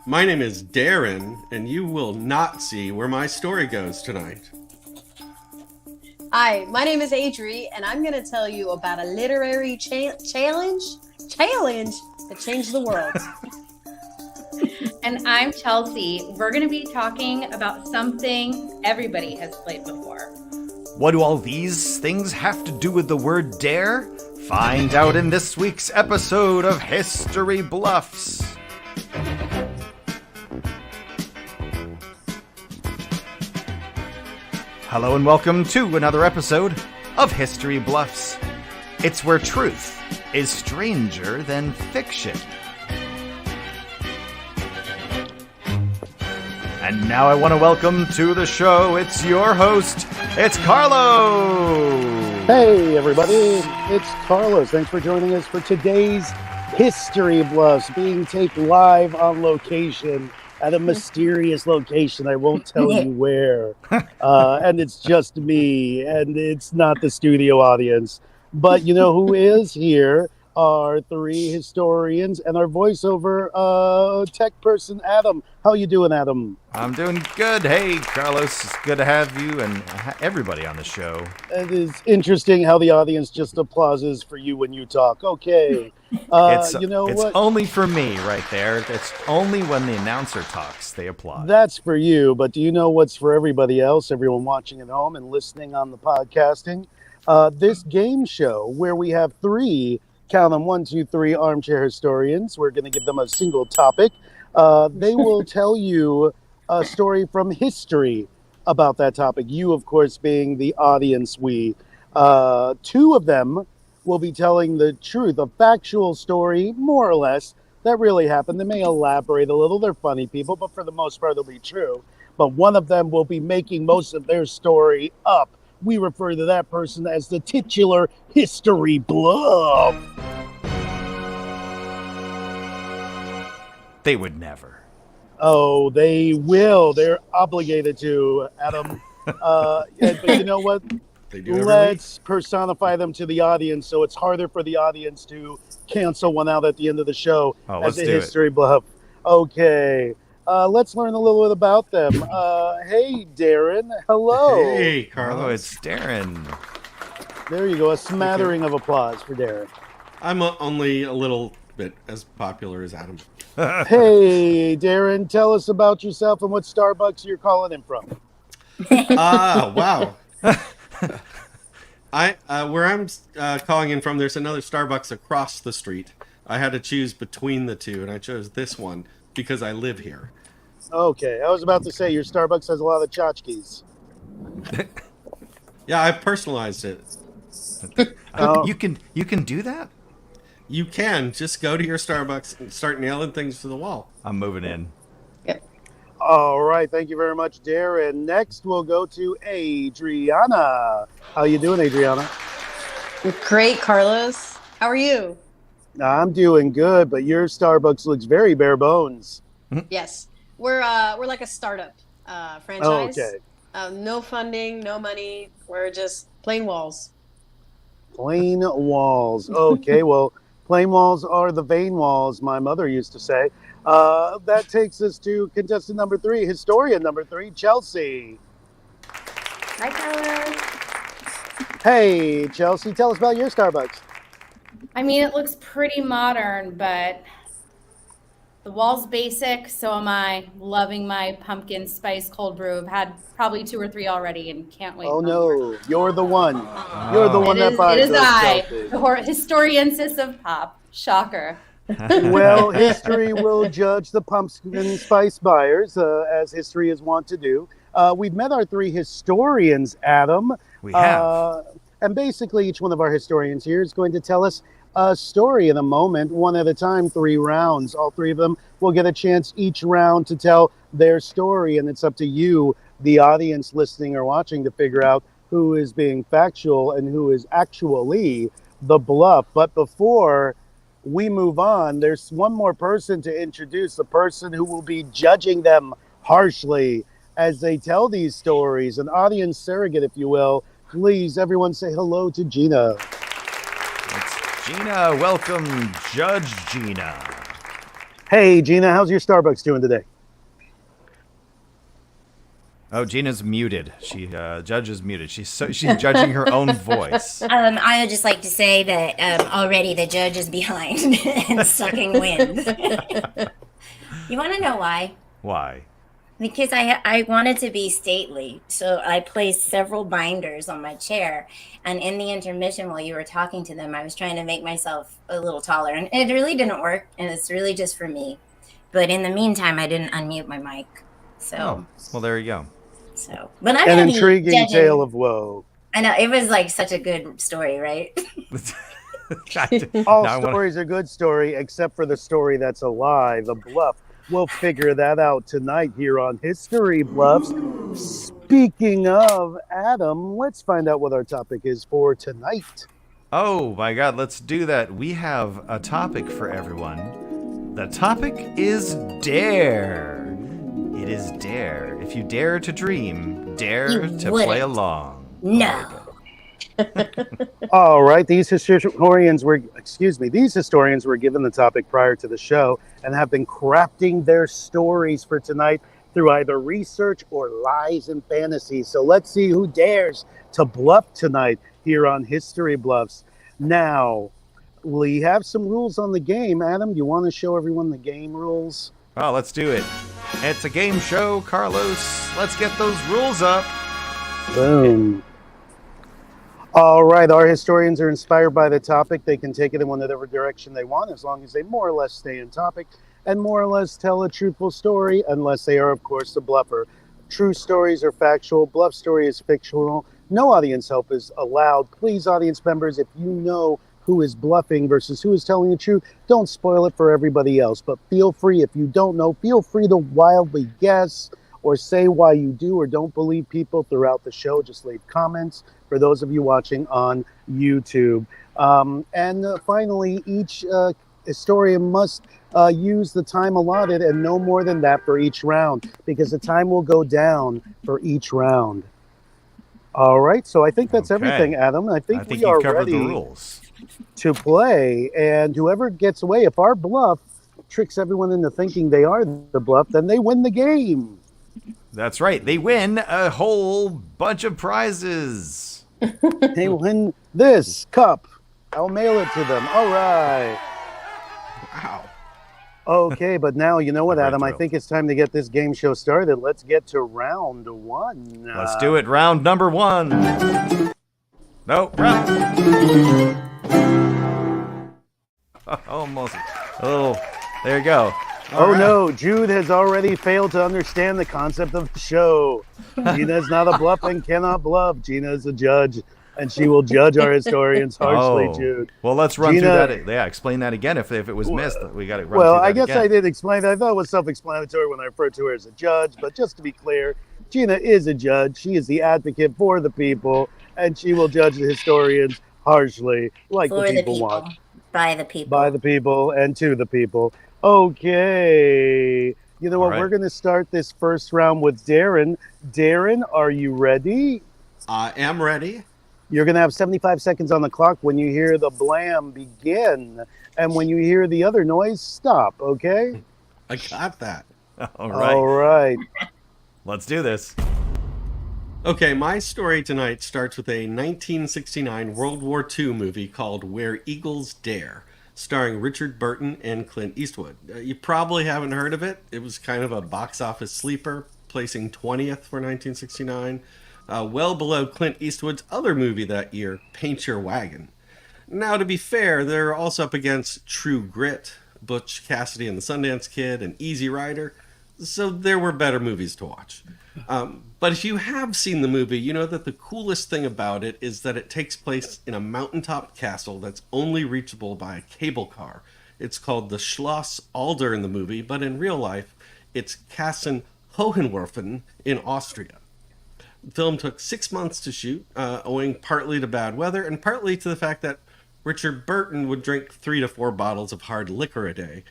My name is Darren, and you will not see where my story goes tonight. Hi, my name is Adri, and I'm going to tell you about a literary challenge that changed the world. And I'm Chelsea. We're going to be talking about something everybody has played before. What do all these things have to do with the word dare? Find out in this week's episode of History Bluffs. Hello and welcome to another episode of History Bluffs. It's where truth is stranger than fiction. And now I want to welcome to the show, it's your host, it's Carlos! Hey everybody, it's Carlos. Thanks for joining us for today's History Bluffs, being taped live on location at a mysterious location. I won't tell you where. And it's just me, and it's not the studio audience. But you know who is here? Our three historians and our voiceover tech person, Adam. How you doing, Adam? I'm doing good. Hey, Carlos, it's good to have you and everybody on the show. It is interesting how the audience just applauses for you when you talk. Okay. It's what? only for me right there. It's only when the announcer talks, they applaud. That's for you, but do you know what's for everybody else, everyone watching at home and listening on the podcasting? This game show where we have three, count them, 1, 2, 3 armchair historians. We're going to give them a single topic. They will tell you a story from history about that topic. You, of course, being the audience, we. Two of them will be telling the truth, a factual story, more or less, that really happened. They may elaborate a little. They're funny people, but for the most part, it'll be true. But one of them will be making most of their story up. We refer to that person as the titular history bluff. They would never. Oh, they will. They're obligated to, Adam. But you know what? They do Let's personify them to the audience so it's harder for the audience to cancel one out at the end of the show as a history bluff. Okay. Let's learn a little bit about them. Hey, Darren. Hello. Hey, Carlos. Oh, it's Darren. There you go. A smattering of applause for Darren. I'm only a little bit as popular as Adam. Hey, Darren, tell us about yourself and what Starbucks you're calling in from. Wow. Where I'm calling in from, there's another Starbucks across the street. I had to choose between the two, and I chose this one because I live here. Okay, I was about to say your Starbucks has a lot of tchotchkes. Yeah, I've personalized it. You can do that? You can just go to your Starbucks and start nailing things to the wall. I'm moving in. All right, thank you very much, Darren. Next, we'll go to Adrianna. How you doing, Adrianna? Great, Carlos. How are you? I'm doing good, but your Starbucks looks very bare bones. Yes, we're like a startup franchise. Okay. No funding, no money. We're just plain walls. Plain walls. Okay, well, plain walls are the vain walls, my mother used to say. That takes us to contestant number 3, historian number 3, Chelsea. Hi, Carlos. Hey, Chelsea, tell us about your Starbucks. I mean, it looks pretty modern, but the wall's basic, so am I. Loving my pumpkin spice cold brew. I've had probably 2 or 3 already and can't wait. Oh, no, you're the one. You're the one that buys It is those, I, Chelsea. the historiensis of pop. Shocker. Well, history will judge the pumpkin spice buyers, as history is wont to do. We've met our 3 historians, Adam. We have. And basically, each one of our historians here is going to tell us a story in a moment, one at a time, 3 rounds. All 3 of them will get a chance each round to tell their story, and it's up to you, the audience listening or watching, to figure out who is being factual and who is actually the bluff. But before we move on, there's one more person to introduce, the person who will be judging them harshly as they tell these stories, an audience surrogate, if you will. Please, everyone say hello to Gina. It's Gina. Welcome, Judge Gina. Hey, Gina, how's your Starbucks doing today? Oh, Gina's muted. Judge is muted. She's judging her own voice. I would just like to say that already the judge is behind and sucking wind. You want to know why? Why? Because I wanted to be stately, so I placed several binders on my chair, and in the intermission while you were talking to them, I was trying to make myself a little taller, and it really didn't work, and it's really just for me. But in the meantime, I didn't unmute my mic, so. Oh, well, there you go. So, but I'm An gonna be intriguing judging. tale of woe. I know it was like such a good story, right? All Now I wanna- stories are good story, except for the story that's a lie, the bluff. We'll figure that out tonight here on History Bluffs. Speaking of Adam, let's find out what our topic is for tonight. Oh my God, let's do that. We have a topic for everyone. The topic is dare. It is dare. If you dare to dream, dare You to wouldn't. play along. No. All right, these historians were given the topic prior to the show and have been crafting their stories for tonight through either research or lies and fantasies. So let's see who dares to bluff tonight here on History Bluffs. Now, we have some rules on the game. Adam, do you want to show everyone the game rules? Oh, let's do it. It's a game show, Carlos. Let's get those rules up. Boom. All right, our historians are inspired by the topic. They can take it in whatever direction they want, as long as they more or less stay in topic and more or less tell a truthful story, unless they are, of course, the bluffer. True stories are factual. Bluff story is fictional. No audience help is allowed. Please, audience members, if you know who is bluffing versus who is telling the truth, don't spoil it for everybody else. But feel free, if you don't know, feel free to wildly guess or say why you do or don't believe people throughout the show. Just leave comments for those of you watching on YouTube. Finally, each historian must use the time allotted and no more than that for each round, because the time will go down for each round. All right, so I think that's Okay. everything, Adam. I think we are you've covered ready the rules. to play, and whoever gets away, if our bluff tricks everyone into thinking they are the bluff, then they win the game. That's right. They win a whole bunch of prizes. They win this cup. I'll mail it to them. All right. Wow. Okay, but now, you know what, Very Adam? I thrilled. think it's time to get this game show started. Let's get to round one. Let's do it. Round number one. No, round. Almost. Oh, there you go. Oh no, Jude has already failed to understand the concept of the show. Gina's not a bluff and cannot bluff. Gina is a judge, and she will judge our historians harshly, Jude. Well, let's run Gina- through that. Yeah, explain that again. If it was missed, we got to run Well, through that I guess again. I did explain that. I thought it was self-explanatory when I referred to her as a judge, but just to be clear, Gina is a judge. She is the advocate for the people, and she will judge the historians harshly, like For the the people people. want. By the people. By the people and to the people. Okay. You know what? All right. We're going to start this first round with Darren. Darren, are you ready? I am ready. You're going to have 75 seconds on the clock. When you hear the blam, begin. And when you hear the other noise, stop, okay? I got that. All right. All right. Let's do this. Okay, my story tonight starts with a 1969 World War II movie called Where Eagles Dare, starring Richard Burton and Clint Eastwood. You probably haven't heard of it. It was kind of a box office sleeper, placing 20th for 1969, well below Clint Eastwood's other movie that year, Paint Your Wagon. Now, to be fair, they're also up against True Grit, Butch Cassidy and the Sundance Kid, and Easy Rider, so there were better movies to watch. But if you have seen the movie, you know that the coolest thing about it is that it takes place in a mountaintop castle that's only reachable by a cable car. It's called the Schloss Alder in the movie, but in real life, it's Kassen Hohenwerfen in Austria. The film took 6 months to shoot, owing partly to bad weather and partly to the fact that Richard Burton would drink 3 to 4 bottles of hard liquor a day.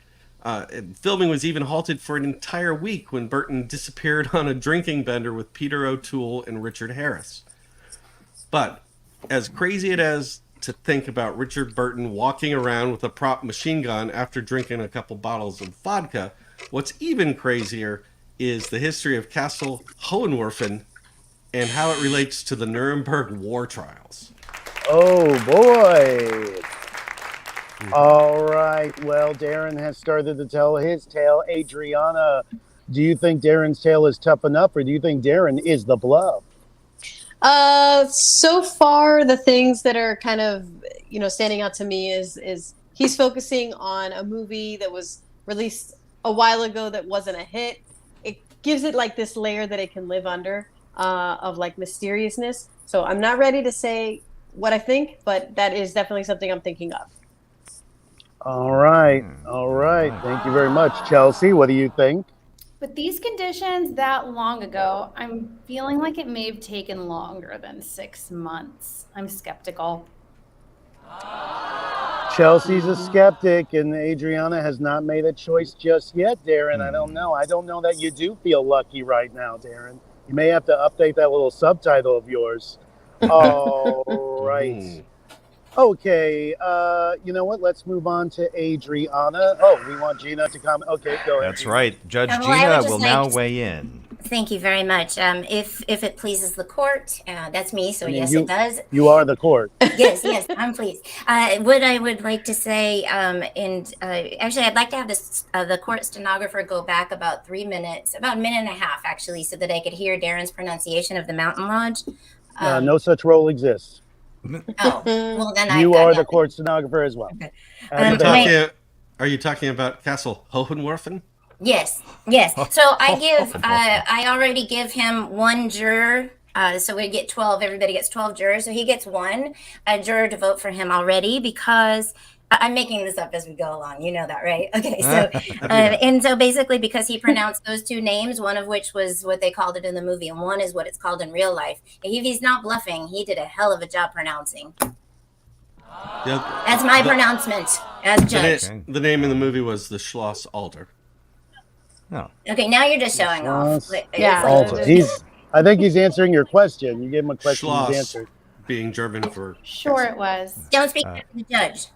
Filming was even halted for an entire week when Burton disappeared on a drinking bender with Peter O'Toole and Richard Harris. But as crazy it is to think about Richard Burton walking around with a prop machine gun after drinking a couple bottles of vodka. What's even crazier is the history of Castle Hohenwerfen and how it relates to the Nuremberg war trials. Oh boy. All right. Well, Darren has started to tell his tale. Adrianna, do you think Darren's tale is tough enough, or do you think Darren is the bluff? So far the things that are kind of, standing out to me is he's focusing on a movie that was released a while ago that wasn't a hit. It gives it like this layer that it can live under, of like mysteriousness. So I'm not ready to say what I think, but that is definitely something I'm thinking of. All right. All right. Thank you very much. Chelsea, what do you think? With these conditions that long ago, I'm feeling like it may have taken longer than 6 months. I'm skeptical. Chelsea's a skeptic, and Adrianna has not made a choice just yet, Darren. I don't know. I don't know that you do feel lucky right now, Darren. You may have to update that little subtitle of yours. All right. Okay. You know what? Let's move on to Adrianna. Oh, we want Gina to comment. Okay, go ahead. That's right. Judge Well, I would Gina just will like now to- weigh in. Thank you very much. If it pleases the court, that's me. So I mean, yes, it does. You are the court. Yes, I'm pleased. What I would like to say, actually, I'd like to have the court stenographer go back about 3 minutes, about a minute and a half, actually, so that I could hear Darren's pronunciation of the Mountain Lodge. No such role exists. Oh, well then You are the court stenographer as well. Okay. Are you talking about Castle Hohenwerfen? Yes. So I already give him one juror. So we get 12. Everybody gets 12 jurors. So he gets one juror to vote for him already, because I'm making this up as we go along. You know that, right? Okay. So and so basically, because he pronounced those two names, one of which was what they called it in the movie, and one is what it's called in real life. If he's not bluffing, he did a hell of a job pronouncing. That's my pronouncement as judge. The name in the movie was the Schloss Alter. No. Okay, now you're just showing off. Yeah. Also, I think he's answering your question. You gave him a question. He's Schloss answered. being German for Sure it was. Don't speak to the judge.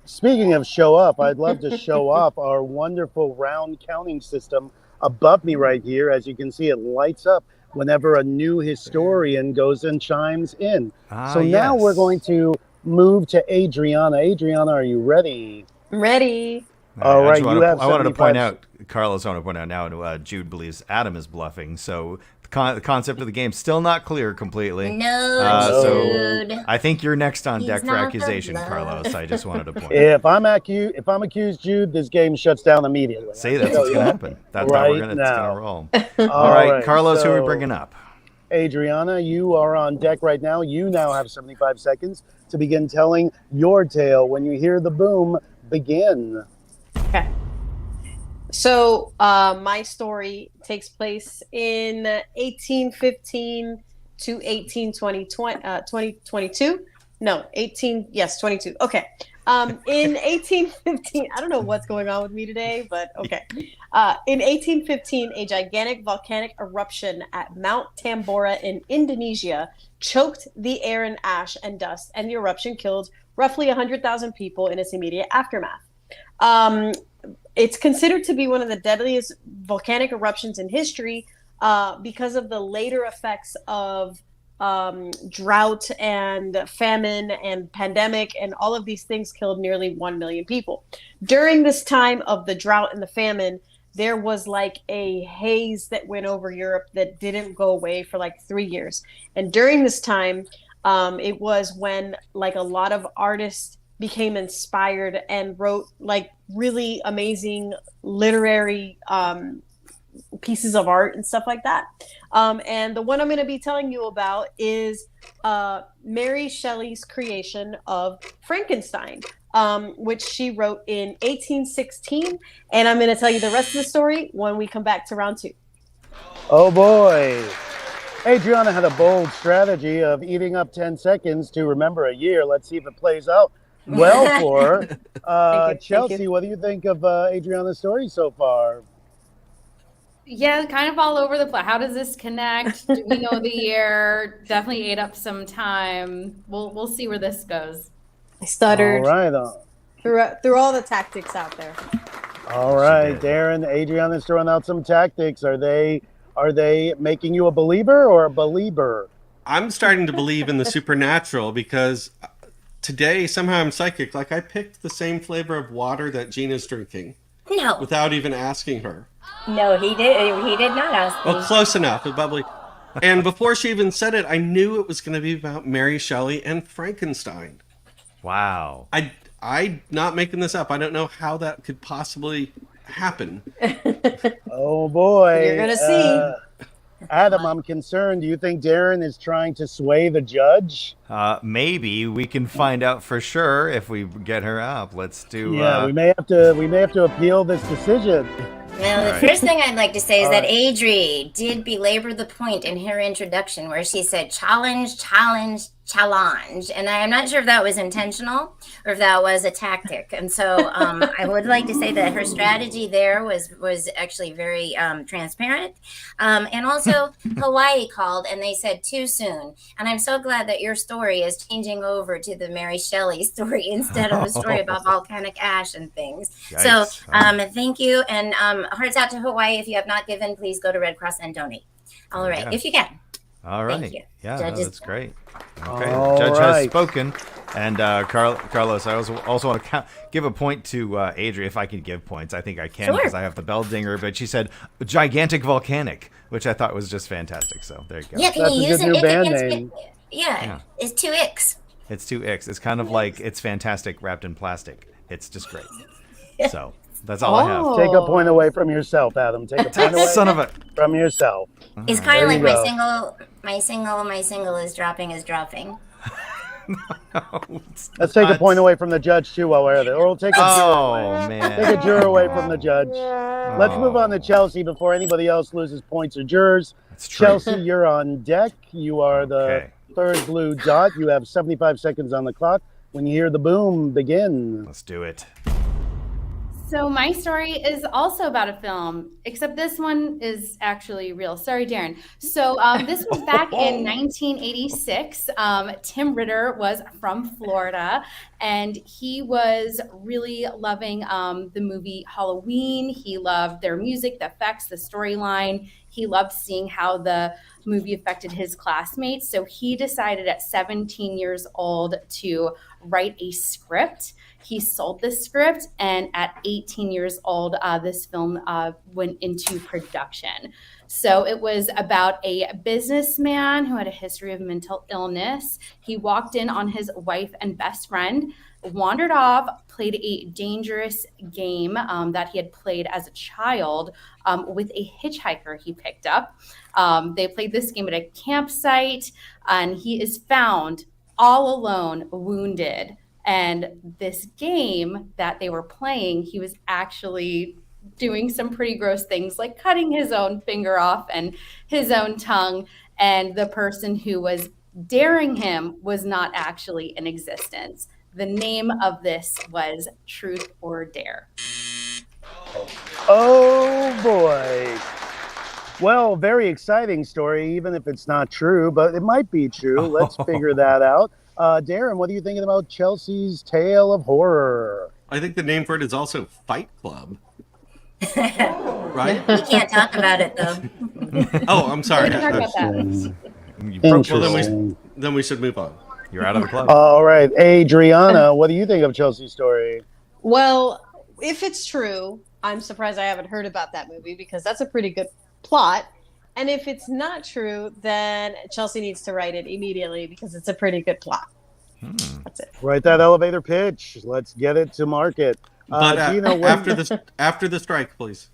Speaking of show up, I'd love to show off our wonderful round counting system above me right here. As you can see, it lights up whenever a new historian goes and chimes in. So now we're going to move to Adrianna. Adrianna, are you ready? I'm ready. All right, I wanted to point out, Carlos, I want to point out now, Jude believes Adam is bluffing. So the concept of the game still not clear completely. No, Jude. I think you're next on He's deck for not the accusation, bluff. Carlos. I just wanted to point out. If I'm accused, Jude, this game shuts down immediately. See, that's what's going to happen. That's how Right it's going now. to roll. All right, Carlos, who are we bringing up? Adrianna, you are on deck right now. You now have 75 seconds to begin telling your tale. When you hear the boom, begin. Okay. So my story takes place in 1815 to 2022. No, 22. Okay. In 1815, I don't know what's going on with me today, but okay. In 1815, a gigantic volcanic eruption at Mount Tambora in Indonesia choked the air in ash and dust, and the eruption killed roughly 100,000 people in its immediate aftermath. It's considered to be one of the deadliest volcanic eruptions in history because of the later effects of drought and famine and pandemic, and all of these things killed nearly 1 million people. During this time of the drought and the famine, there was like a haze that went over Europe that didn't go away for like 3 years. And during this time, it was when like a lot of artists became inspired and wrote like really amazing literary pieces of art and stuff like that. And the one I'm going to be telling you about is Mary Shelley's creation of Frankenstein, which she wrote in 1816. And I'm going to tell you the rest of the story when we come back to round two. Oh boy. Adrianna had a bold strategy of eating up 10 seconds to remember a year. Let's see if it plays out well for her. Chelsea, what do you think of Adrianna's story so far? Yeah, kind of all over the place. How does this connect? Do we know the year? Definitely ate up some time. We'll see where this goes. I stuttered. All right. Threw all the tactics out there. All right, did. Darren. Adrianna's throwing out some tactics. Are they making you a believer or a believer? I'm starting to believe in the supernatural because today somehow I'm psychic. Like I picked the same flavor of water that Gina's drinking No, without even asking her. no, he did. He did not ask me. Well, close enough. It's bubbly. And before she even said it, I knew it was going to be about Mary Shelley and Frankenstein. Wow. I'm not making this up. I don't know how that could possibly happen. Oh boy. You're gonna see. Adam, I'm concerned. Do you think Darren is trying to sway the judge? Maybe we can find out for sure if we get her up. Let's do. Yeah, we may have to appeal this decision. Well, the Right. first thing I'd like to say is that Alright. Adri did belabor the point in her introduction where she said challenge, challenge, challenge. And I'm not sure if that was intentional or if that was a tactic. And so I would like to say that her strategy there was actually very transparent. And also Hawaii called and they said too soon. And I'm so glad that your story is changing over to the Mary Shelley story instead of a story about volcanic ash and things. So Yikes. thank you. And hearts out to Hawaii. If you have not given, please go to Red Cross and donate. All right, Yeah. if you can. All Thank right. you. Yeah, no, Judges- that's great. Okay, All judge has right. spoken. And Carlos, I also want to give a point to Adri, if I can give points. I think I can Sure. because I have the bell dinger. But she said gigantic volcanic, which I thought was just fantastic. So there you go. Yeah, can That's you a use good an new ick band against name. it? Yeah, it's 2 icks. It's 2X. It's kind of like it's fantastic wrapped in plastic. It's just great. So that's all I have. Oh. Take a point away from yourself, Adam. Take a point away Son of a. from yourself. It's kind There of you like go. my single is dropping. Let's take a point away from the judge too while we're at it. Or we'll take a Oh juror away. man. Take a juror away from the judge. Let's move on to Oh, Chelsea before anybody else loses points or jurors. That's true. Chelsea, you're on deck. You are the Okay. third blue dot. You have 75 seconds on the clock. When you hear the boom, begin. Let's do it. So my story is also about a film, except this one is actually real. Sorry, Darren. So this was back in 1986. Tim Ritter was from Florida, and he was really loving the movie Halloween. He loved their music, the effects, the storyline. He loved seeing how the movie affected his classmates. So he decided at 17 years old to write a script. He sold this script, and at 18 years old, this film went into production. So it was about a businessman who had a history of mental illness. He walked in on his wife and best friend, wandered off, played a dangerous game that he had played as a child with a hitchhiker he picked up. They played this game at a campsite, and he is found all alone, wounded. And this game that they were playing, he was actually doing some pretty gross things like cutting his own finger off and his own tongue. And the person who was daring him was not actually in existence. The name of this was Truth or Dare. Oh boy. Well, very exciting story, even if it's not true, but it might be true. Let's figure that out. Darren, what are you thinking about Chelsea's tale of horror? I think the name for it is also Fight Club. Right? We can't talk about it though. Oh, I'm sorry. We can talk about that. Interesting. You broke your Interesting. Then we should move on. You're out of the club. All right, Adrianna, what do you think of Chelsea's story? Well, if it's true, I'm surprised I haven't heard about that movie because that's a pretty good plot. And if it's not true, then Chelsea needs to write it immediately because it's a pretty good plot. That's it. Write that elevator pitch. Let's get it to market. But Gina, what- after the strike, please.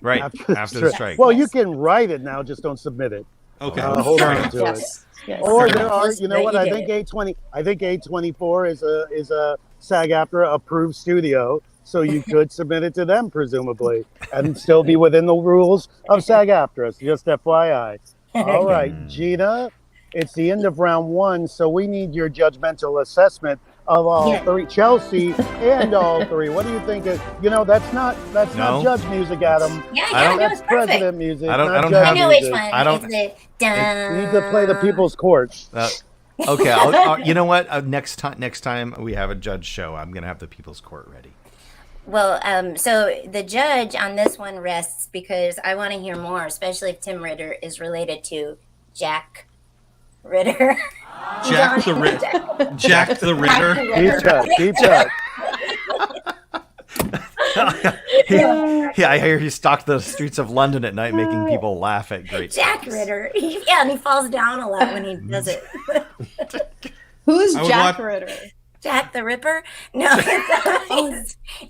Right after the strike. Well, you can write it now, just don't submit it. Okay. Hold on to it. Yes. Yes. Or there are, you know Right, what? you I did think it. A24 is a SAG-AFTRA approved studio, so you could submit it to them presumably, and still be within the rules of SAG-AFTRA. So just FYI. All right, Gina, it's the end of round one, so we need your judgmental assessment of all Yeah. three, Chelsea and all three. What do you think? That's not No. judge music, Adam. Yeah, I don't- no, That's it's perfect. president music. I don't not have- judge I know which music. one. I don't- It's the You need to play the People's Court. Okay, you know what? Next time we have a judge show, I'm gonna have the People's Court ready. Well, so the judge on this one rests because I want to hear more, especially if Tim Ritter is related to Jack Ritter. Jack the Ritter. Jack the Ritter. Deep cut. Yeah, I hear he stalked the streets of London at night, making people laugh at great. Jack jokes. Ritter. Yeah, and he falls down a lot when he does it. Who's I would Jack watch- Ritter? Jack the Ripper? No,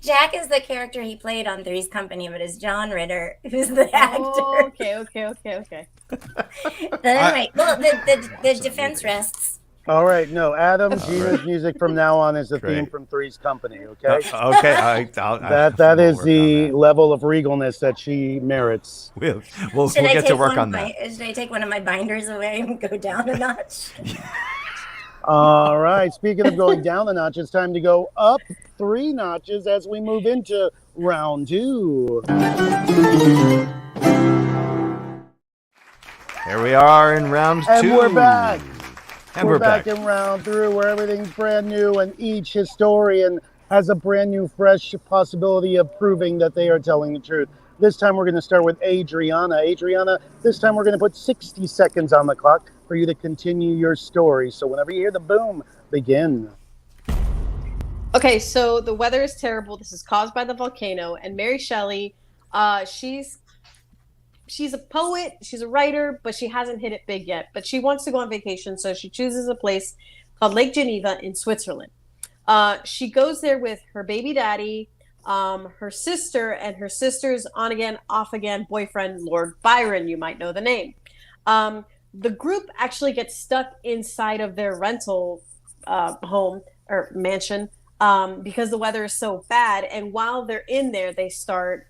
Jack is the character he played on Three's Company, but it's John Ritter, who's the actor. Oh, okay. But anyway, well, the defense rests. All right, no, Adam, Gina's music from now on is the Great. theme from Three's Company, okay? Okay, That is the level of regalness that she merits. We'll Should I get take to work one on of that. Should I take one of my binders away and go down a notch? All right, speaking of going down a notch, it's time to go up 3 notches as we move into round 2. Here we are in round 2. And we're back. And we're back in round 3 where everything's brand new and each historian has a brand new, fresh possibility of proving that they are telling the truth. This time we're going to start with Adrianna. Adrianna, this time we're going to put 60 seconds on the clock for you to continue your story. So whenever you hear the boom, begin. Okay, so the weather is terrible. This is caused by the volcano, and Mary Shelley, she's a poet, she's a writer, but she hasn't hit it big yet. But she wants to go on vacation, so she chooses a place called Lake Geneva in Switzerland. She goes there with her baby daddy, her sister, and her sister's on-again, off-again boyfriend, Lord Byron. You might know the name. The group actually gets stuck inside of their rental home or mansion because the weather is so bad. And while they're in there, they start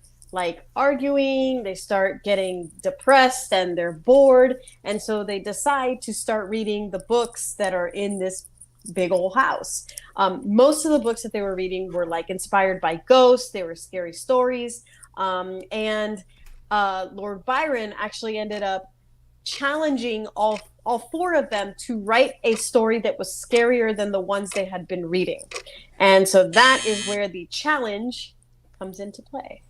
arguing, they start getting depressed, and they're bored. And so they decide to start reading the books that are in this big old house. Most of the books that they were reading were inspired by ghosts. They were scary stories. And Lord Byron actually ended up challenging all 4 of them to write a story that was scarier than the ones they had been reading. And so that is where the challenge comes into play.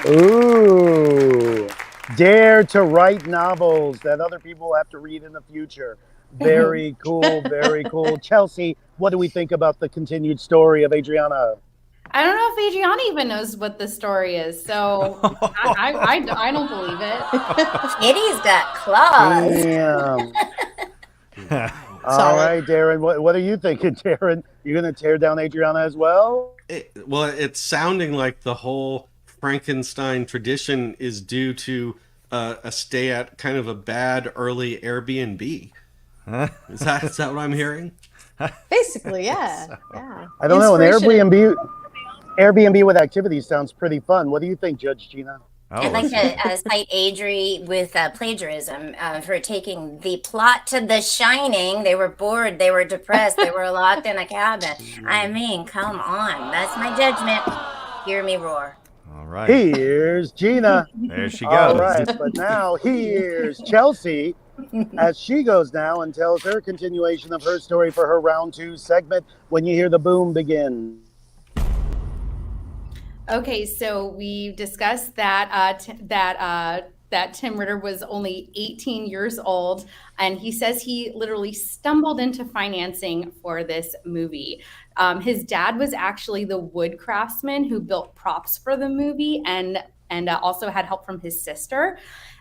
Ooh, dare to write novels that other people have to read in the future. Very cool, very cool. Chelsea, what do we think about the continued story of Adrianna? I don't know if Adrianna even knows what the story is, so I don't believe it. Kitty's got claws. Damn. All right, Darren, what are you thinking, Darren? You're going to tear down Adrianna as well? Well, it's sounding like the whole Frankenstein tradition is due to a stay at kind of a bad early Airbnb. Is that what I'm hearing? Basically, yeah. I don't know. An Inspiration. Airbnb with activities sounds pretty fun. What do you think, Judge Gina? I'd like to cite Adri with plagiarism for taking the plot to The Shining. They were bored. They were depressed. They were locked in a cabin. I mean, come on. That's my judgment. Hear me roar. All right. Here's Gina. There she goes. All right, but now here's Chelsea as she goes now and tells her continuation of her story for her round 2 segment. When you hear the boom, begin. Okay, so we discussed that that Tim Ritter was only 18 years old, and he says he literally stumbled into financing for this movie. His dad was actually the wood craftsman who built props for the movie, and also had help from his sister.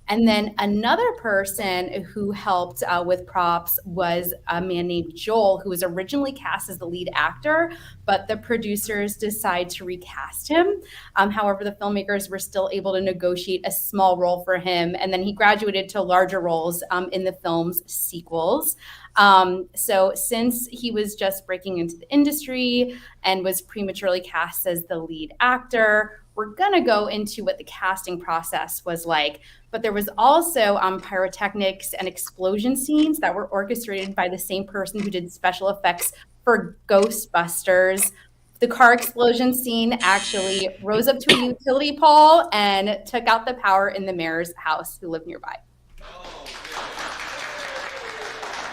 And then another person who helped with props was a man named Joel, who was originally cast as the lead actor, but the producers decided to recast him. However, the filmmakers were still able to negotiate a small role for him, and then he graduated to larger roles in the film's sequels. So since he was just breaking into the industry and was prematurely cast as the lead actor, we're going to go into what the casting process was like. But there was also pyrotechnics and explosion scenes that were orchestrated by the same person who did special effects for Ghostbusters. The car explosion scene actually rose up to a utility pole and took out the power in the mayor's house who lived nearby.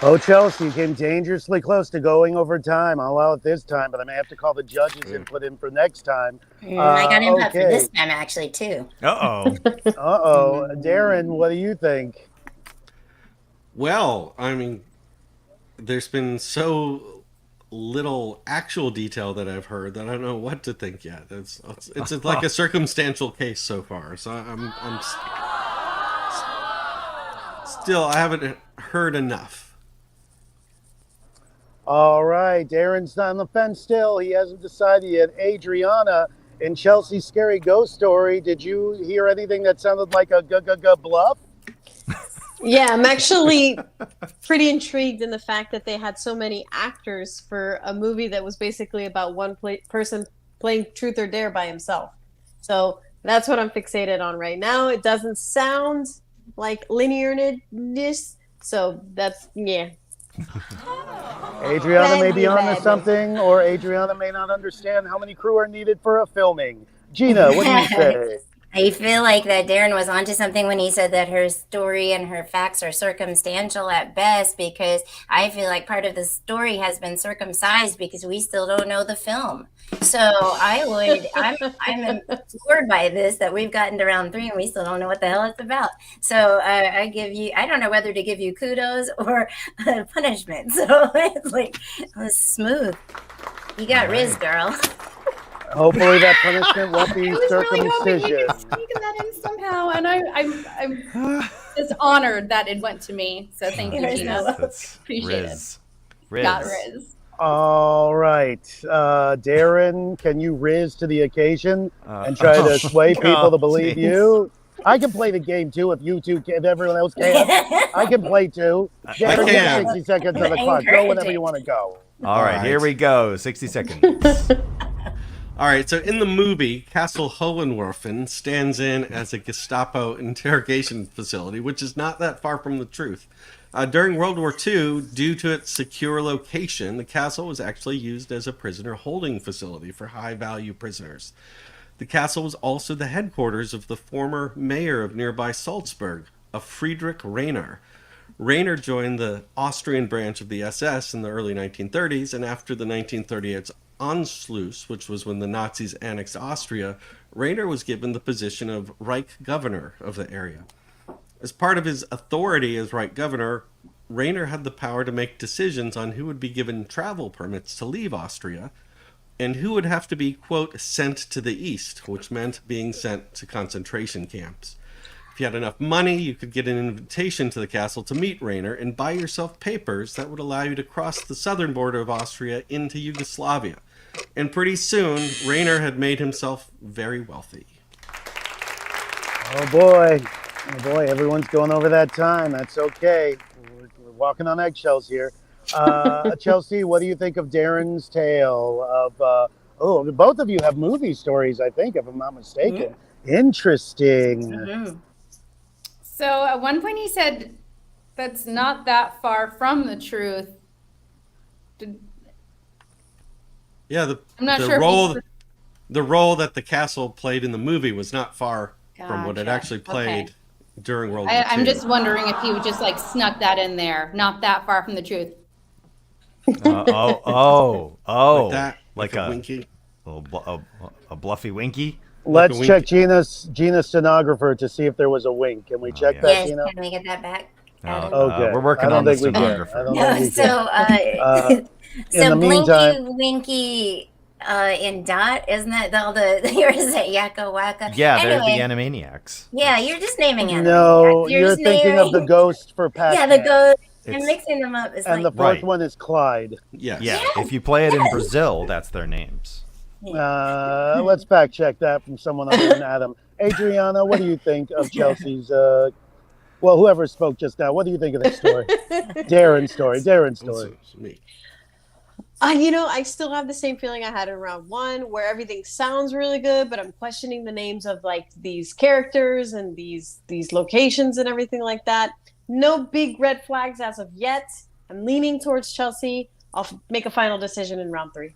Oh, Chelsea came dangerously close to going over time. I'll allow it this time, but I may have to call the judges and put in for next time. I got input for okay. this time, actually, too. Uh-oh. Darren, what do you think? Well, I mean, there's been so little actual detail that I've heard that I don't know what to think yet. It's like a circumstantial case so far. So still I haven't heard enough. All right, Darren's on the fence still. He hasn't decided yet. Adrianna, in Chelsea's Scary Ghost Story, did you hear anything that sounded like a bluff? Yeah, I'm actually pretty intrigued in the fact that they had so many actors for a movie that was basically about one person playing truth or dare by himself. So that's what I'm fixated on right now. It doesn't sound like linearness, so that's, yeah. Adrianna may be Badly. onto something, or Adrianna may not understand how many crew are needed for a filming. Gina, what do you say? I feel like that Darren was onto something when he said that her story and her facts are circumstantial at best, because I feel like part of the story has been circumcised because we still don't know the film. So I'm floored by this, that we've gotten to round 3 and we still don't know what the hell it's about. So I don't know whether to give you kudos or punishment. So it's like, it was smooth. You got Riz, girl. Hopefully that punishment won't be I was really hoping circumcision. you could sneak that in somehow, and I'm just honored that it went to me. So thank you, Gina. That's Appreciate Riz. Got Riz. All right. Darren, can you riz to the occasion and try to sway people to believe you? I can play the game too if you two can, if everyone else can. I can play too. Darren, you have 60 seconds on the clock. Go whenever you want to go. All right, here we go. 60 seconds. All right, so in the movie, Castle Hohenwerfen stands in as a Gestapo interrogation facility, which is not that far from the truth. During World War II, due to its secure location, the castle was actually used as a prisoner holding facility for high-value prisoners. The castle was also the headquarters of the former mayor of nearby Salzburg, a Friedrich Rainer. Rainer joined the Austrian branch of the SS in the early 1930s, and after the 1938 Anschluss, which was when the Nazis annexed Austria, Rainer was given the position of Reich governor of the area. As part of his authority as Reich governor, Rainer had the power to make decisions on who would be given travel permits to leave Austria and who would have to be, quote, sent to the east, which meant being sent to concentration camps. If you had enough money, you could get an invitation to the castle to meet Rainer and buy yourself papers that would allow you to cross the southern border of Austria into Yugoslavia. And pretty soon, Rainer had made himself very wealthy. Oh boy, everyone's going over that time. That's okay. We're walking on eggshells here. Chelsea, what do you think of Darren's tale of, both of you have movie stories, I think, if I'm not mistaken. Interesting. Mm-hmm. So at one point he said that's not that far from the truth. Yeah, I'm not the sure if role he's- the role that the castle played in the movie was not far from what it Gotcha. actually played Okay. during World War II. I'm just wondering if he would just like snuck that in there, not that far from the truth. Like that, like a a winky. a bluffy winky. Let's wink. check Gina's stenographer to see if there was a wink. Can we check yeah. that, Yes, Gina? can we get that back? Okay. We're working I don't on the think we can. stenographer. I don't No, think we so can. In so the Blinky meantime- Winky in Dot, isn't that all the or is it Yakka Wacka? Yeah, they're Anyway, the Animaniacs. yeah, you're just naming Animaniacs. No, you're just thinking of the naming- ghost for Pac. Yeah, the ghost. It's- I'm mixing them up. It's And like the fourth Right. one is Clyde. Yes. Yeah, if you play it in Brazil, that's their names. Let's fact check that from someone other than Adam. Adrianna, what do you think of Chelsea's? Whoever spoke just now, what do you think of this story? Darren's story. It's me. I still have the same feeling I had in round 1, where everything sounds really good, but I'm questioning the names of like these characters and these locations and everything like that. No big red flags as of yet. I'm leaning towards Chelsea. I'll make a final decision in round 3.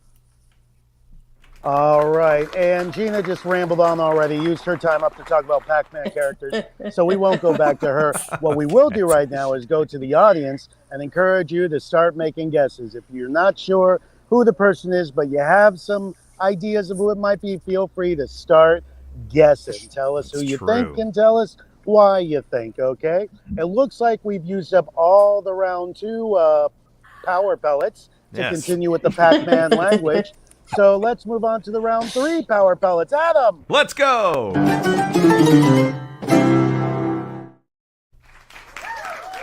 All right. And Gina just rambled on already, used her time up to talk about Pac-Man characters. So we won't go back to her. What we will do right now is go to the audience and encourage you to start making guesses. If you're not sure who the person is, but you have some ideas of who it might be, feel free to start guessing. Tell us who It's you true. think and tell us why you think, okay? It looks like we've used up all the round 2 power pellets to Yes. continue with the Pac-Man language. So let's move on to the round 3 power pellets. Adam! Let's go.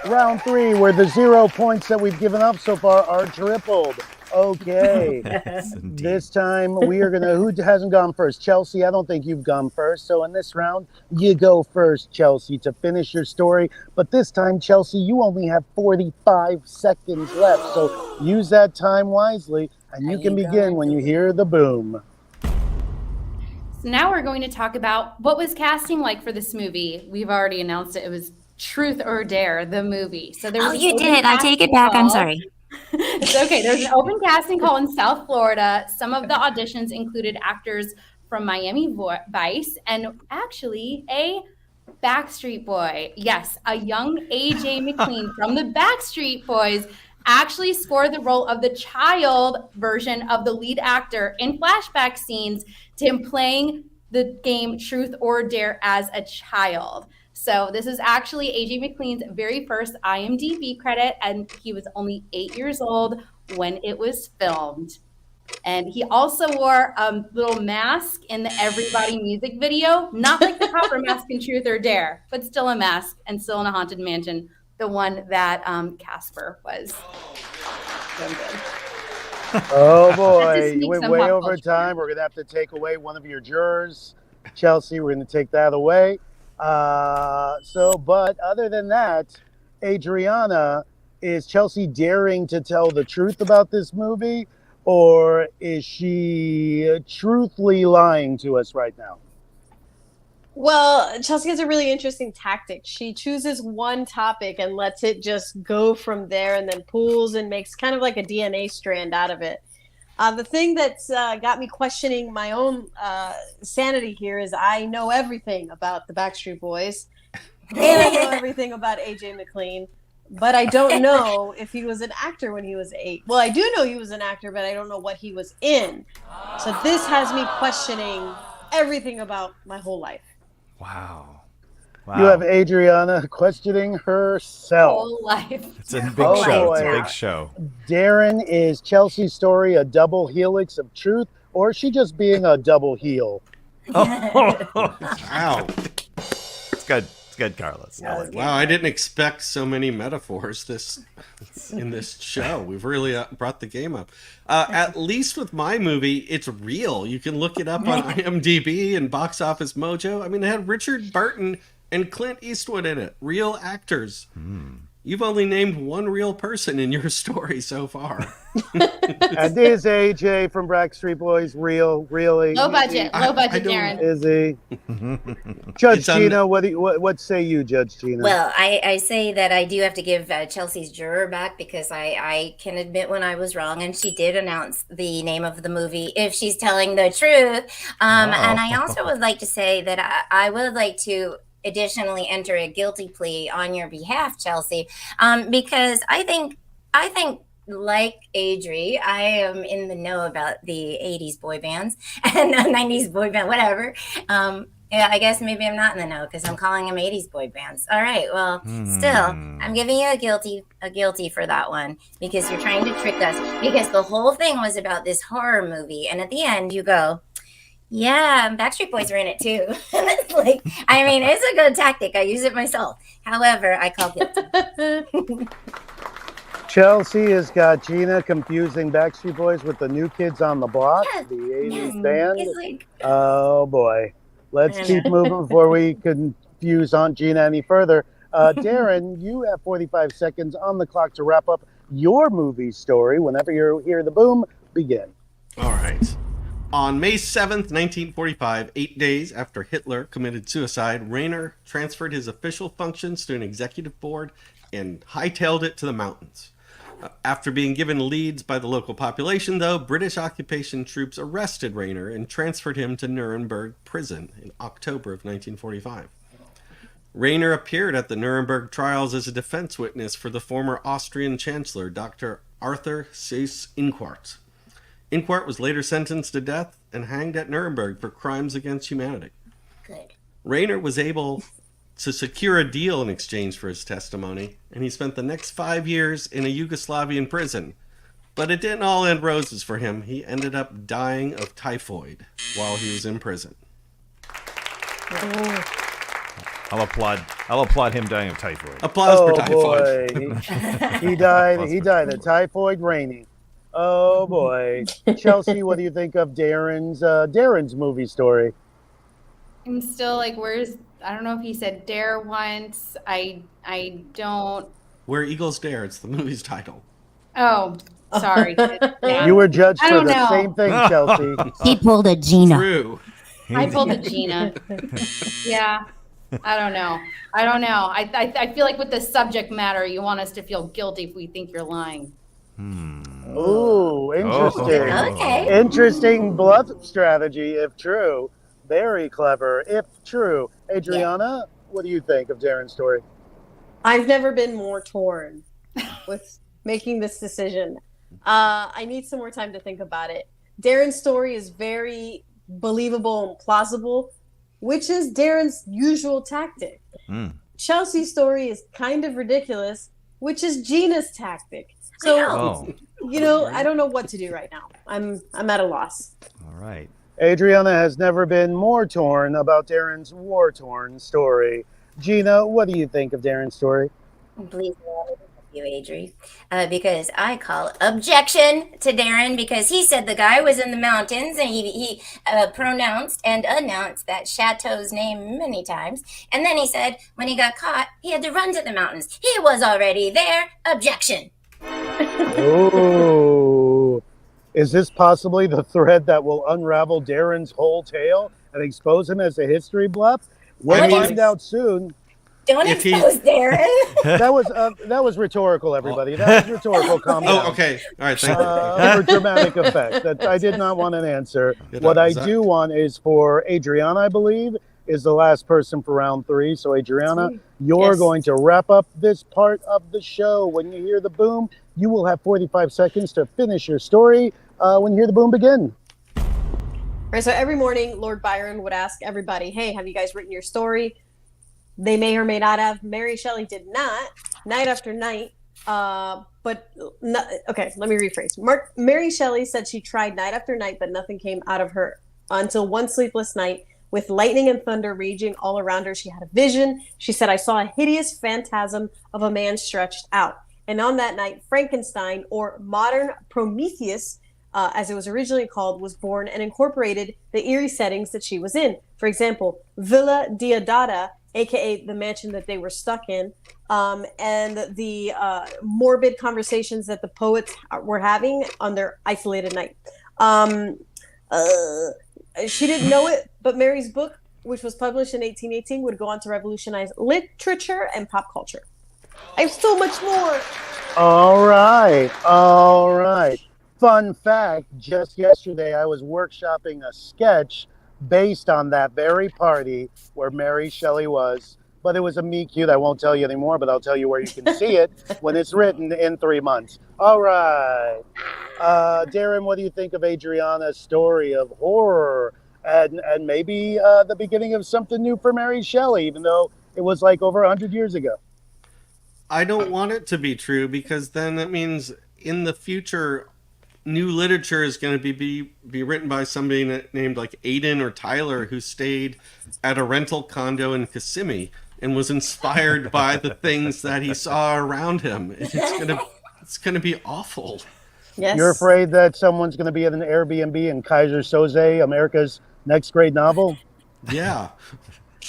Round 3, where the 0 points that we've given up so far are tripled. Okay. Yes, indeed. This time we are going to, who hasn't gone first? Chelsea, I don't think you've gone first. So in this round, you go first, Chelsea, to finish your story. But this time, Chelsea, you only have 45 seconds left. So use that time wisely, and you can begin when you hear the boom. So now we're going to talk about what was casting like for this movie. We've already announced it. It was Truth or Dare, the movie. So there was Oh, an you open did. I take it back. I'm call. sorry. It's okay. There's an open casting call in South Florida. Some of the auditions included actors from Miami Vice and actually a Backstreet Boy. Yes, a young AJ McLean from the Backstreet Boys actually scored the role of the child version of the lead actor in flashback scenes to him playing the game Truth or Dare as a child. So this is actually AJ McLean's very first IMDb credit, and he was only 8 years old when it was filmed. And he also wore a little mask in the Everybody music video, not like the copper mask in Truth or Dare, but still a mask and still in a haunted mansion, the one that Casper was filmed in. Oh boy, sneak you went some way pop over culture. time. We're going to have to take away one of your jurors. Chelsea, we're going to take that away. But other than that, Adrianna, is Chelsea daring to tell the truth about this movie, or is she truthfully lying to us right now? Well, Chelsea has a really interesting tactic. She chooses one topic and lets it just go from there, and then pulls and makes kind of like a DNA strand out of it. The thing that's got me questioning my own sanity here is I know everything about the Backstreet Boys, and I know everything about AJ McLean, but I don't know if he was an actor when he was 8. Well, I do know he was an actor, but I don't know what he was in. So this has me questioning everything about my whole life. Wow. You have Adrianna questioning herself. Whole life. It's a big Oh, show. It's a boy. big show. Darren, is Chelsea's story a double helix of truth, or is she just being a double heel? Wow. It's good. It's good, Carlos. I like it. Wow, I didn't expect so many metaphors in this show. We've really brought the game up. At least with my movie, it's real. You can look it up on IMDb and Box Office Mojo. I mean, it had Richard Burton and Clint Eastwood in it. Real actors. You've only named one real person in your story so far. And is AJ from Backstreet Boys real? Really? Low budget, I don't- Darren. Is he? Judge It's on- Gina, what say you, Judge Gina? Well, I say that I do have to give Chelsea's juror back because I can admit when I was wrong, and she did announce the name of the movie if she's telling the truth. And I also would like to say that I would like to additionally enter a guilty plea on your behalf, Chelsea, because I think like Adri, I am in the know about the 80s boy bands and 90s boy band, whatever. Yeah, I guess maybe I'm not in the know because I'm calling them 80s boy bands. All right, well, still, I'm giving you a guilty for that one because you're trying to trick us because the whole thing was about this horror movie. And at the end you go, yeah, Backstreet Boys were in it too. It's like, I mean, it's a good tactic. I use it myself. However, I call guilty. Chelsea has got Gina confusing Backstreet Boys with the New Kids on the Block, the 80s band. It's like, Oh boy. Let's I keep moving before we confuse Aunt Gina any further. Darren, you have 45 seconds on the clock to wrap up your movie story. Whenever you hear the boom, begin. All right. On May 7th, 1945, 8 days after Hitler committed suicide, Rainer transferred his official functions to an executive board and hightailed it to the mountains. After being given leads by the local population, though, British occupation troops arrested Rayner and transferred him to Nuremberg prison in October of 1945. Rayner appeared at the Nuremberg trials as a defense witness for the former Austrian Chancellor, Dr. Arthur Seyss-Inquart. Inquart was later sentenced to death and hanged at Nuremberg for crimes against humanity. Good. Rayner was able to secure a deal in exchange for his testimony, and he spent the next 5 years in a Yugoslavian prison. But it didn't all end roses for him. He ended up dying of typhoid while he was in prison. I'll applaud him dying of typhoid. Applause for boy. typhoid. He died of typhoid raining. Oh boy. Chelsea, what do you think of Darren's movie story? I'm still like, I don't know if he said dare once. I don't. Where Eagles Dare, it's the movie's title. Oh, sorry. Yeah. You were judged I for don't the know. same thing, Chelsea. He pulled a Gina. True. I pulled a Gina. Yeah. I don't know. I feel like with the subject matter, you want us to feel guilty if we think you're lying. Ooh, interesting. Okay. Interesting bluff strategy, if true. Very clever, if true. Adrianna, what do you think of Darren's story? I've never been more torn with making this decision. I need some more time to think about it. Darren's story is very believable and plausible, which is Darren's usual tactic. Chelsea's story is kind of ridiculous, which is Gina's tactic. So, I don't know what to do right now. I'm at a loss. All right. Adrianna has never been more torn about Darren's war-torn story. Gina, what do you think of Darren's story? Please allow me to help you, Adri, because I call objection to Darren because he said the guy was in the mountains and he pronounced and announced that chateau's name many times. And then he said when he got caught, he had to run to the mountains. He was already there. Objection. Oh, is this possibly the thread that will unravel Darren's whole tale and expose him as a history bluff? We'll find out soon. Don't expose Darren. That was rhetorical, everybody. That was rhetorical. Calm down. Oh, okay. All right. Thank you. For dramatic effect. That I did not want an answer. What I do want is for Adrianna, I believe, is the last person for round 3. So Adrianna, you're going to wrap up this part of the show. When you hear the boom, you will have 45 seconds to finish your story. When you hear the boom begin. Right, so every morning, Lord Byron would ask everybody, hey, have you guys written your story? They may or may not have. Mary Shelley did not, night after night. Okay, let me rephrase. Mary Shelley said she tried night after night, but nothing came out of her until one sleepless night with lightning and thunder raging all around her. She had a vision. She said, I saw a hideous phantasm of a man stretched out. And on that night, Frankenstein, or modern Prometheus, as it was originally called, was born and incorporated the eerie settings that she was in. For example, Villa Diodata, aka the mansion that they were stuck in, and the morbid conversations that the poets were having on their isolated night. She didn't know it, but Mary's book, which was published in 1818, would go on to revolutionize literature and pop culture. I have so much more. All right. Fun fact, just yesterday I was workshopping a sketch based on that very party where Mary Shelley was. But it was a meet cute. I won't tell you anymore, but I'll tell you where you can see it when it's written in 3 months. All right. Darren, what do you think of Adrianna's story of horror and maybe the beginning of something new for Mary Shelley, even though it was like over 100 years ago? I don't want it to be true because then that means in the future, new literature is going to be written by somebody named like Aiden or Tyler who stayed at a rental condo in Kissimmee and was inspired by the things that he saw around him. It's gonna be awful. Yes. You're afraid that someone's going to be at an Airbnb in Kaiser Soze, America's next great novel? Yeah.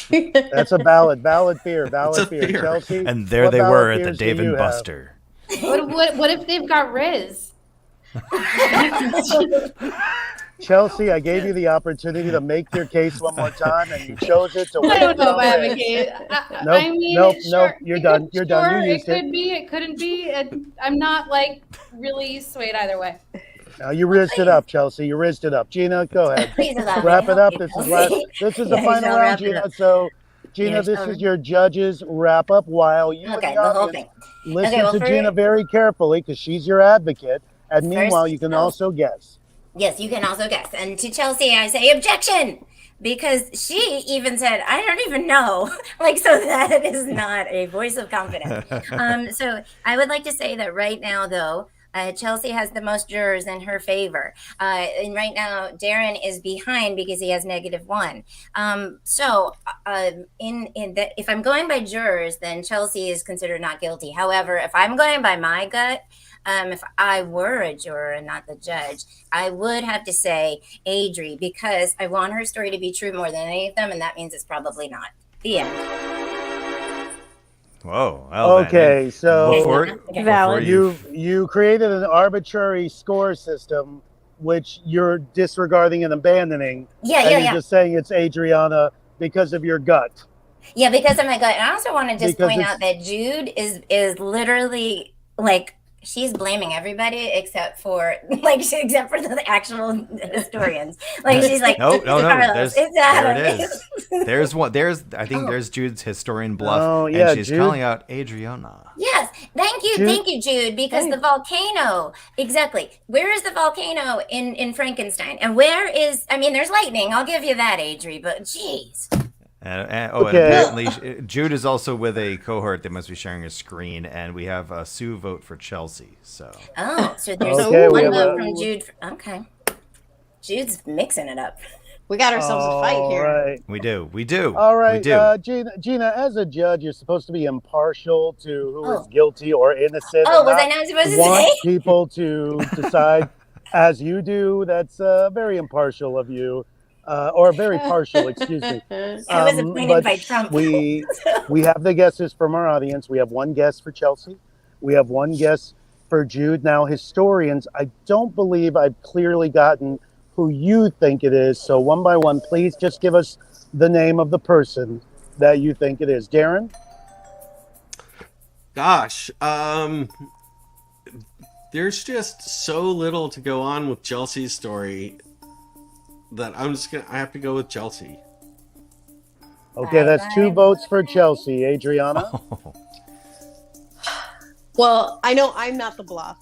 That's a valid fear. It's a fear. fear. Chelsea, And there what they valid were at the fears do Dave you and have? Buster. What if they've got Riz? Chelsea, I gave you the opportunity to make your case one more time, and you chose it to I don't know if I have a win. case. Nope, I mean, nope, sure, nope. You're it done. could- You're done. sure, You used it it. could be. It couldn't be. I'm not like really swayed either way. Now you rizzed it up, Chelsea. You rizzed it up. Gina, go ahead. Please allow me Wrap to it help up. you, This is Chelsea. last. This is the Yeah, you final shall round, wrap it Gina. up. So, Gina, Yeah, this shall is we? your judges wrap up while you Okay, and the the whole audience thing. listen Okay, well, to for- Gina very carefully because she's your advocate. And meanwhile, you can also guess. Yes, you can also guess. And to Chelsea, I say objection because she even said, I don't even know. Like, so that is not a voice of confidence. So I would like to say that right now, though, Chelsea has the most jurors in her favor. And right now, Darren is behind because he has -1. If I'm going by jurors, then Chelsea is considered not guilty. However, if I'm going by my gut, if I were a juror and not the judge, I would have to say Adri because I want her story to be true more than any of them, and that means it's probably not. The end. Whoa. Well, Okay, so before you created an arbitrary score system, which you're disregarding and abandoning. Yeah, and you're just saying it's Adrianna because of your gut. Yeah, because of my gut. And I also want to just Because point it's- out that Jude is literally like she's blaming everybody except for except for the actual historians. Like she's like, No. it's Carlos, it's Adam. There it is. There's one. I think there's Jude's historian bluff, Oh, yeah, and she's Jude. calling out Adrianna. Yes, thank you, Jude, because the volcano, exactly. Where is the volcano in Frankenstein? And where is, I mean, there's lightning. I'll give you that, Adri, but geez. And Okay. apparently Jude is also with a cohort that must be sharing a screen, and we have a Sue vote for Chelsea. So Oh, so there's Okay, we one have vote a- from Jude. Okay. Jude's mixing it up. We got ourselves a fight here. All right. we do. All right, we do. Gina, as a judge, you're supposed to be impartial to who is guilty or innocent. Oh, and was I not supposed to want say? people to decide as you do. That's very impartial of you, or very partial, excuse me. I was appointed but by Trump. we have the guesses from our audience. We have one guess for Chelsea. We have one guess for Jude. Now, historians, I don't believe I've clearly gotten who you think it is. So one by one, please just give us the name of the person that you think it is. Darren? Gosh, there's just so little to go on with Chelsea's story that I have to go with Chelsea. Okay, that's 2 votes for Chelsea. Adrianna? Well, I know I'm not the bluff,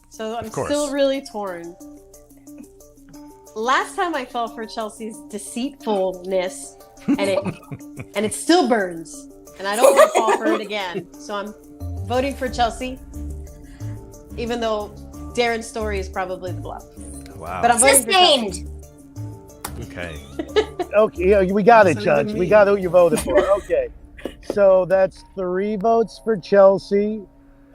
so I'm course. still really torn. Last time I fell for Chelsea's deceitfulness, and it still burns, and I don't want to fall for it again. So I'm voting for Chelsea, even though Darren's story is probably the bluff. Wow. But I'm voting for Chelsea. Sustained. Okay. Okay, yeah, we got it, Listen to Judge. me. We got who you voted for. Okay. So that's 3 votes for Chelsea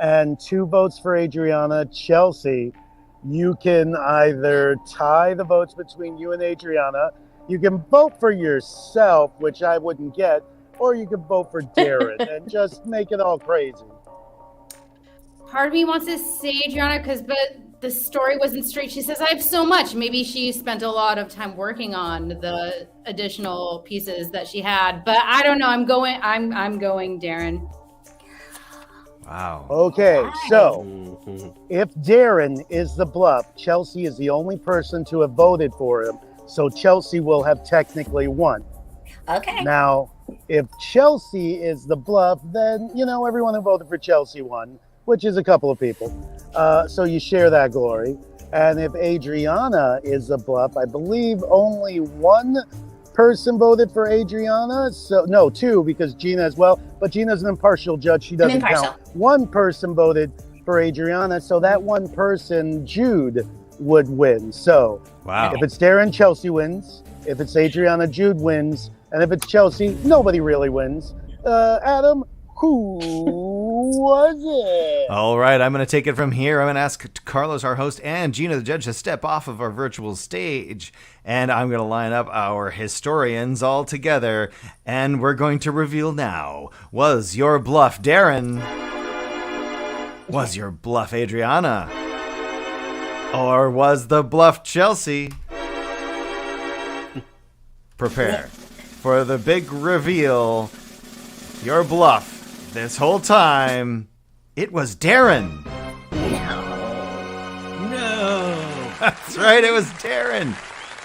and 2 votes for Adrianna. Chelsea, you can either tie the votes between you and Adrianna, you can vote for yourself, which I wouldn't get, or you can vote for Darren and just make it all crazy. Part of me wants to say Adriana but the story wasn't straight. She says I have so much. Maybe she spent a lot of time working on the additional pieces that she had. But I don't know. I'm going Darren. Wow. Okay, so Mhm. if Darren is the bluff, Chelsea is the only person to have voted for him, so Chelsea will have technically won. Okay. Now, if Chelsea is the bluff, then, everyone who voted for Chelsea won, which is a couple of people. So you share that glory. And if Adrianna is the bluff, I believe only one person voted for Adrianna. So, no, 2, because Gina as well. But Gina's an impartial judge. She doesn't impartial. count. One person voted for Adrianna. So that one person, Jude, would win. So Wow. if it's Darren, Chelsea wins. If it's Adrianna, Jude wins. And if it's Chelsea, nobody really wins. Adam, who was it? All right, I'm going to take it from here. I'm going to ask Carlos, our host, and Gina, the judge, to step off of our virtual stage. And I'm going to line up our historians all together. And we're going to reveal now. Was your bluff Darren? Was your bluff Adrianna? Or was the bluff Chelsea? prepare for the big reveal. Your bluff this whole time, it was Darren. No. That's right, it was Darren.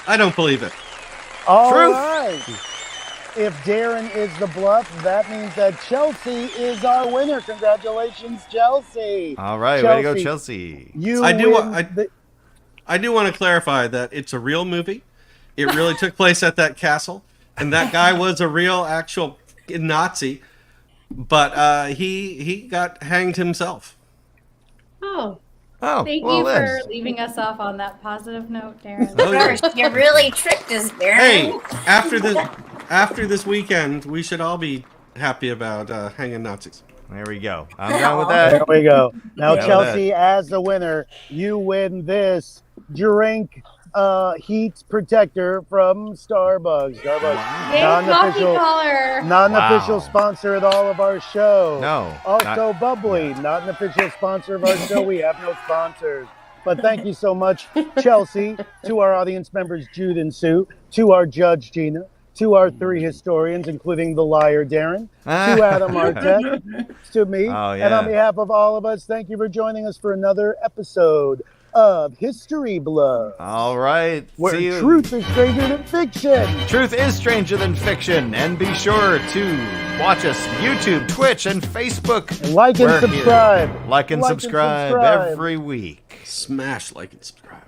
I don't believe it. All Truth. right. If Darren is the bluff, that means that Chelsea is our winner. Congratulations, Chelsea. All right, way to go, Chelsea. You I do win wa- I do want to clarify that it's a real movie. It really took place at that castle, and that guy was a real, actual Nazi, but he got hanged himself. Oh, Oh, Thank well, you for then. leaving us off on that positive note, Darren. Oh, yeah. Gosh, you really tricked us, Darren. Hey, after this weekend, we should all be happy about hanging Nazis. There we go. I'm done with that. There we go. Now, Yeah. Chelsea, as the winner, you win this drink heat protector from Starbucks. Starbucks, Yay, coffee non-official, collar. non-official Wow. sponsor at all of our show. No, Also, not- Bubbly, not an official sponsor of our show. We have no sponsors. But thank you so much, Chelsea, to our audience members, Jude and Sue, to our judge, Gina, to our 3 historians, including the liar, Darren, to Adam Artek, to me. Oh, And on yeah. behalf of all of us, thank you for joining us for another episode of History Bluff, All right. where See you. truth is stranger than fiction. Truth is stranger than fiction. And be sure to watch us YouTube, Twitch, and Facebook. Like and We're here. subscribe. Like and Like and subscribe subscribe. every week. Smash like and subscribe.